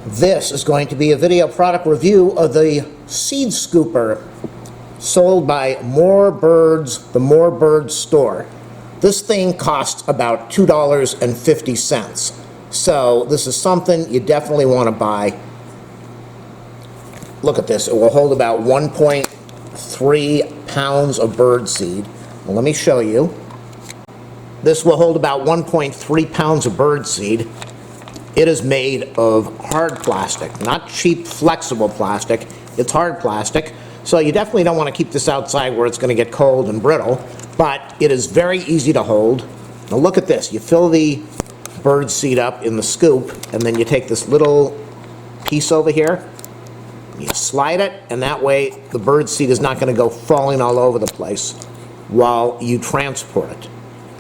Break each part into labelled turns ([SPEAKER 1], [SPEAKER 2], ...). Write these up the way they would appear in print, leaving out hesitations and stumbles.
[SPEAKER 1] This is going to be a video product review of the seed scooper sold by More Birds, the More Birds store. This thing costs about $2.50. So this is something you definitely want to buy. Look at this. It will hold about 1.3 pounds of bird seed. Well, let me show you. This will hold about 1.3 pounds of bird seed. It is made of hard plastic, not cheap flexible plastic. It's hard plastic. So you definitely don't want to keep this outside where it's going to get cold and brittle, but it is very easy to hold. Now look at this. You fill the bird seed up in the scoop, and then you take this little piece over here, you slide it, and that way the bird seed is not going to go falling all over the place while you transport it.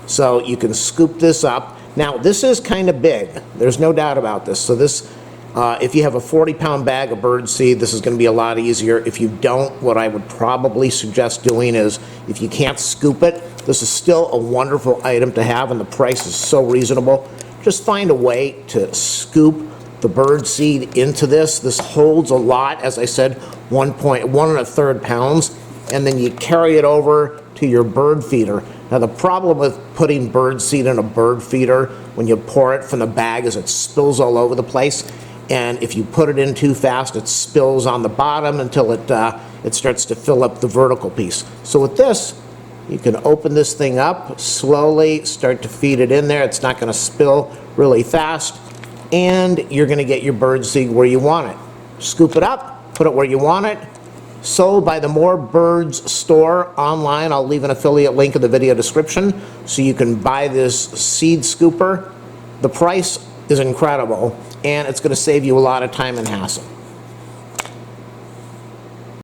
[SPEAKER 1] So you can scoop this up. Now this is kind of big, there's no doubt about this. So this, if you have a 40-pound bag of bird seed, this is going to be a lot easier. If you don't, what I would probably suggest doing is, if you can't scoop it, this is still a wonderful item to have, and the price is so reasonable. Just find a way to scoop the bird seed into this. This holds a lot, as I said, 1 1/3 pounds, and then you carry it over to your bird feeder. Now the problem with putting bird seed in a bird feeder when you pour it from the bag is it spills all over the place, and if you put it in too fast, it spills on the bottom until it starts to fill up the vertical piece. So with this, you can open this thing up slowly, start to feed it in there. It's not going to spill really fast, and you're going to get your bird seed where you want it. Scoop it up, put it where you want it. Sold by the More Birds store online. I'll leave an affiliate link in the video description so you can buy this seed scooper. The price is incredible, and it's going to save you a lot of time and hassle.